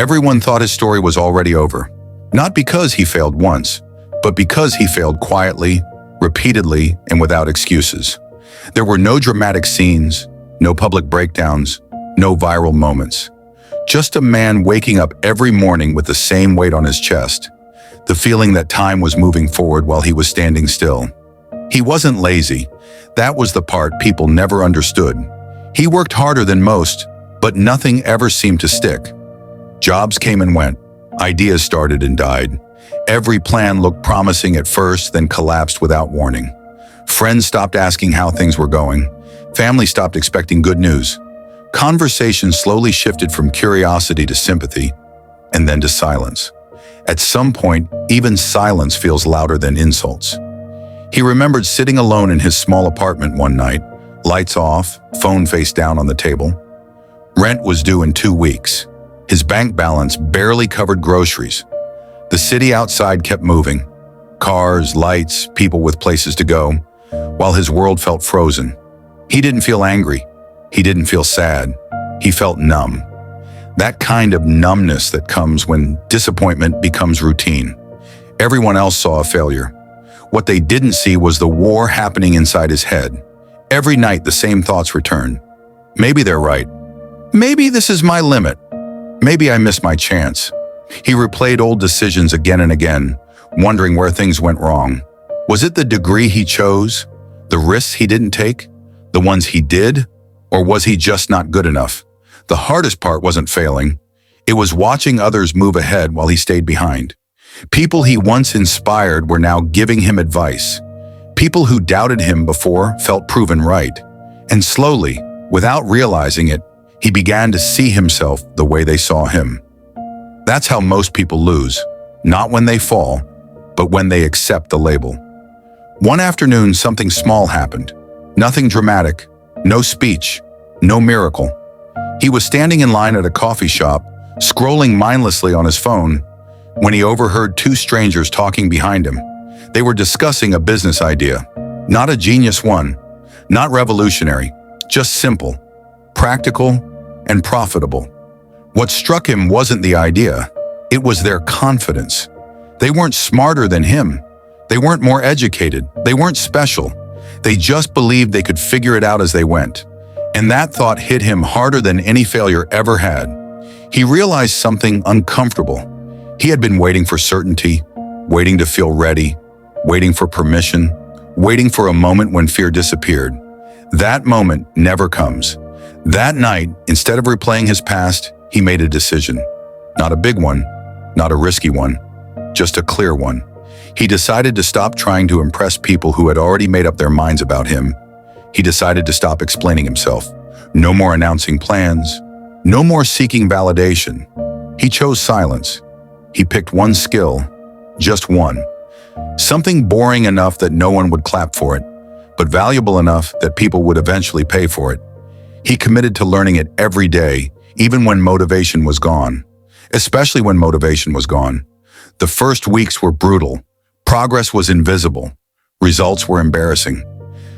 Everyone thought his story was already over. Not because he failed once, but because he failed quietly, repeatedly, and without excuses. There were no dramatic scenes, no public breakdowns, no viral moments. Just a man waking up every morning with the same weight on his chest, the feeling that time was moving forward while he was standing still. He wasn't lazy. That was the part people never understood. He worked harder than most, but nothing ever seemed to stick. Jobs came and went. Ideas started and died. Every plan looked promising at first, then collapsed without warning. Friends stopped asking how things were going. Family stopped expecting good news. Conversation slowly shifted from curiosity to sympathy, and then to silence. At some point, even silence feels louder than insults. He remembered sitting alone in his small apartment one night, lights off, phone face down on the table. Rent was due in 2 weeks. His bank balance barely covered groceries. The city outside kept moving. Cars, lights, people with places to go, while his world felt frozen. He didn't feel angry. He didn't feel sad. He felt numb. That kind of numbness that comes when disappointment becomes routine. Everyone else saw a failure. What they didn't see was the war happening inside his head. Every night the same thoughts returned. Maybe they're right. Maybe this is my limit. Maybe I missed my chance. He replayed old decisions again and again, wondering where things went wrong. Was it the degree he chose? The risks he didn't take? The ones he did? Or was he just not good enough? The hardest part wasn't failing. It was watching others move ahead while he stayed behind. People he once inspired were now giving him advice. People who doubted him before felt proven right. And slowly, without realizing it, he began to see himself the way they saw him. That's how most people lose, not when they fall, but when they accept the label. One afternoon, something small happened. Nothing dramatic, no speech, no miracle. He was standing in line at a coffee shop, scrolling mindlessly on his phone, when he overheard two strangers talking behind him. They were discussing a business idea. Not a genius one, not revolutionary, just simple, practical, and profitable. What struck him wasn't the idea, it was their confidence. They weren't smarter than him. They weren't more educated. They weren't special. They just believed they could figure it out as they went. And that thought hit him harder than any failure ever had. He realized something uncomfortable. He had been waiting for certainty, waiting to feel ready, waiting for permission, waiting for a moment when fear disappeared. That moment never comes. That night, instead of replaying his past, he made a decision. Not a big one, not a risky one, just a clear one. He decided to stop trying to impress people who had already made up their minds about him. He decided to stop explaining himself. No more announcing plans. No more seeking validation. He chose silence. He picked one skill, just one. Something boring enough that no one would clap for it, but valuable enough that people would eventually pay for it. He committed to learning it every day, even when motivation was gone. Especially when motivation was gone. The first weeks were brutal. Progress was invisible. Results were embarrassing.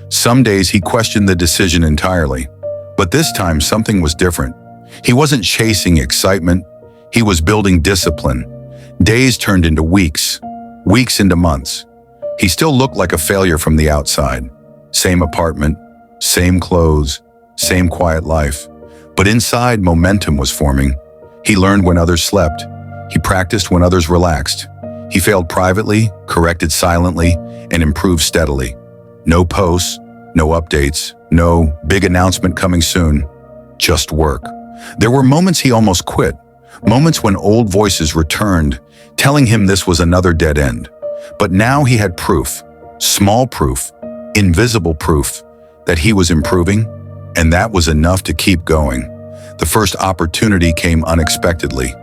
Some days he questioned the decision entirely. But this time something was different. He wasn't chasing excitement. He was building discipline. Days turned into weeks. Weeks into months. He still looked like a failure from the outside. Same apartment, same clothes, same quiet life. But inside, momentum was forming. He learned when others slept. He practiced when others relaxed. He failed privately, corrected silently, and improved steadily. No posts, no updates, no big announcement coming soon. Just work. There were moments he almost quit. Moments when old voices returned, telling him this was another dead end. But now he had proof, small proof, invisible proof, that he was improving, and that was enough to keep going. The first opportunity came unexpectedly.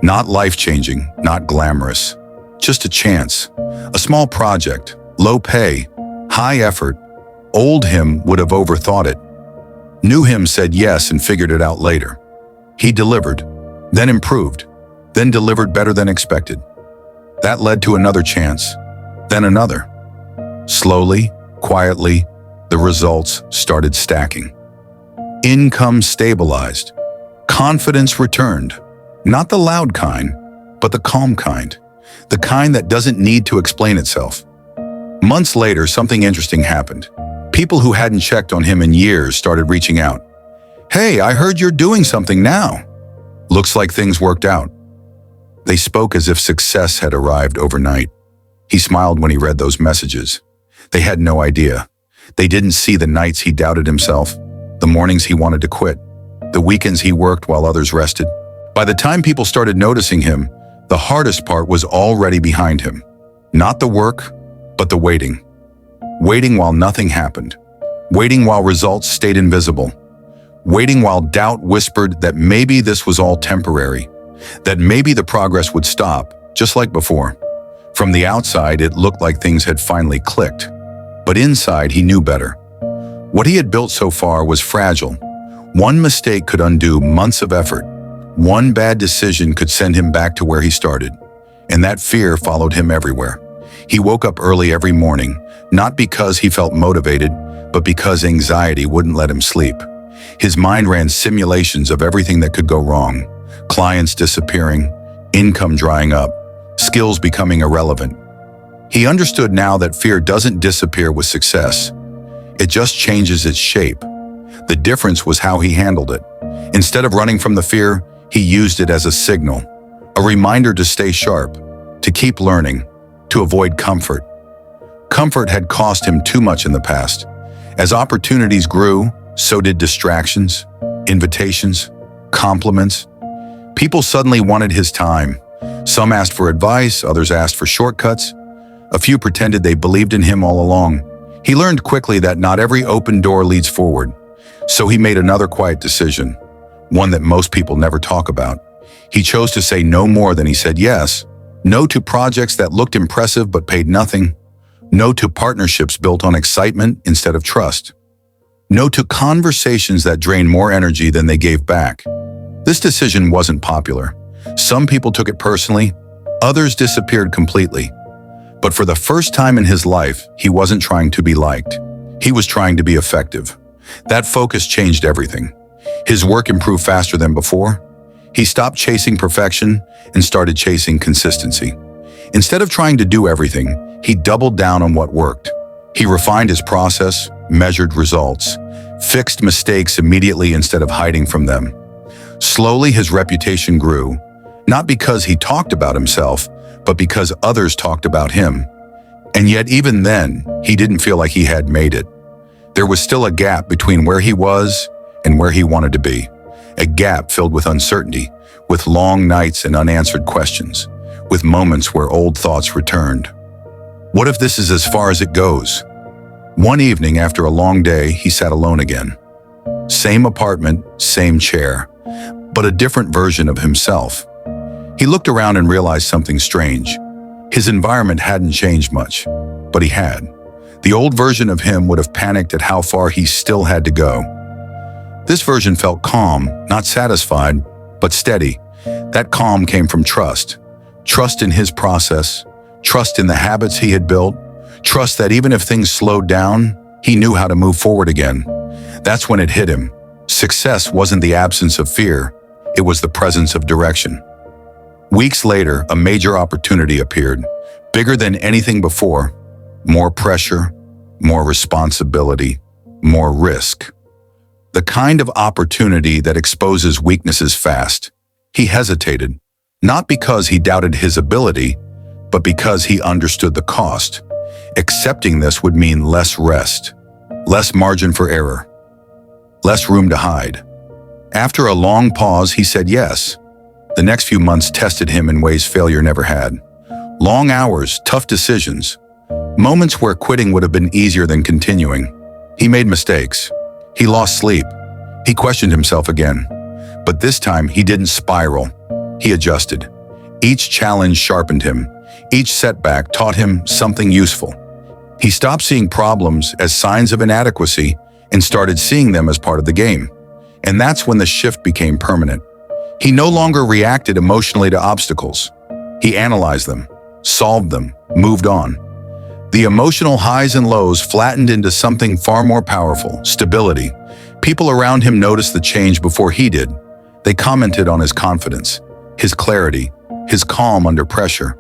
Not life-changing, not glamorous. Just a chance. A small project, low pay, high effort. Old him would have overthought it. New him said yes and figured it out later. He delivered, then improved, then delivered better than expected. That led to another chance, then another. Slowly, quietly, the results started stacking. Income stabilized. Confidence returned. Not the loud kind, but the calm kind. The kind that doesn't need to explain itself. Months later, something interesting happened. People who hadn't checked on him in years started reaching out. "Hey, I heard you're doing something now. Looks like things worked out." They spoke as if success had arrived overnight. He smiled when he read those messages. They had no idea. They didn't see the nights he doubted himself, the mornings he wanted to quit, the weekends he worked while others rested. By the time people started noticing him, the hardest part was already behind him. Not the work, but the waiting. Waiting while nothing happened. Waiting while results stayed invisible. Waiting while doubt whispered that maybe this was all temporary, that maybe the progress would stop, just like before. From the outside, it looked like things had finally clicked. But inside, he knew better. What he had built so far was fragile. One mistake could undo months of effort. One bad decision could send him back to where he started. And that fear followed him everywhere. He woke up early every morning, not because he felt motivated, but because anxiety wouldn't let him sleep. His mind ran simulations of everything that could go wrong. Clients disappearing, income drying up, skills becoming irrelevant. He understood now that fear doesn't disappear with success. It just changes its shape. The difference was how he handled it. Instead of running from the fear, he used it as a signal, a reminder to stay sharp, to keep learning, to avoid comfort. Comfort had cost him too much in the past. As opportunities grew, so did distractions, invitations, compliments. People suddenly wanted his time. Some asked for advice, others asked for shortcuts. A few pretended they believed in him all along. He learned quickly that not every open door leads forward. So he made another quiet decision, one that most people never talk about. He chose to say no more than he said yes. No to projects that looked impressive but paid nothing. No to partnerships built on excitement instead of trust. No to conversations that drained more energy than they gave back. This decision wasn't popular. Some people took it personally, others disappeared completely. But for the first time in his life, he wasn't trying to be liked. He was trying to be effective. That focus changed everything. His work improved faster than before. He stopped chasing perfection and started chasing consistency. Instead of trying to do everything, he doubled down on what worked. He refined his process, measured results, fixed mistakes immediately instead of hiding from them. Slowly, his reputation grew, not because he talked about himself, but because others talked about him. And yet, even then, he didn't feel like he had made it. There was still a gap between where he was and where he wanted to be. A gap filled with uncertainty, with long nights and unanswered questions, with moments where old thoughts returned. What if this is as far as it goes? One evening after a long day, he sat alone again. Same apartment, same chair, but a different version of himself. He looked around and realized something strange. His environment hadn't changed much, but he had. The old version of him would have panicked at how far he still had to go. This version felt calm, not satisfied, but steady. That calm came from trust. Trust in his process, trust in the habits he had built, trust that even if things slowed down, he knew how to move forward again. That's when it hit him. Success wasn't the absence of fear, it was the presence of direction. Weeks later, a major opportunity appeared, bigger than anything before. More pressure, more responsibility, more risk. The kind of opportunity that exposes weaknesses fast. He hesitated, not because he doubted his ability, but because he understood the cost. Accepting this would mean less rest, less margin for error, less room to hide. After a long pause, he said yes. The next few months tested him in ways failure never had. Long hours, tough decisions, moments where quitting would have been easier than continuing. He made mistakes. He lost sleep. He questioned himself again. But this time, he didn't spiral. He adjusted. Each challenge sharpened him. Each setback taught him something useful. He stopped seeing problems as signs of inadequacy and started seeing them as part of the game. And that's when the shift became permanent. He no longer reacted emotionally to obstacles. He analyzed them, solved them, moved on. The emotional highs and lows flattened into something far more powerful: stability. People around him noticed the change before he did. They commented on his confidence. his clarity, his calm under pressure.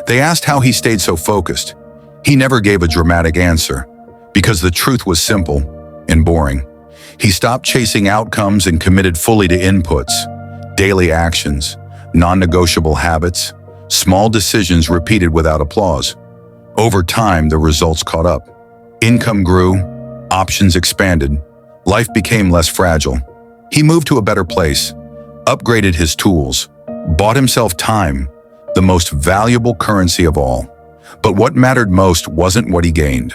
They asked how he stayed so focused. He never gave a dramatic answer, because the truth was simple and boring. He stopped chasing outcomes and committed fully to inputs, daily actions, non-negotiable habits, small decisions repeated without applause. Over time, the results caught up. Income grew, options expanded, life became less fragile. He moved to a better place, upgraded his tools, bought himself time, the most valuable currency of all. But what mattered most wasn't what he gained.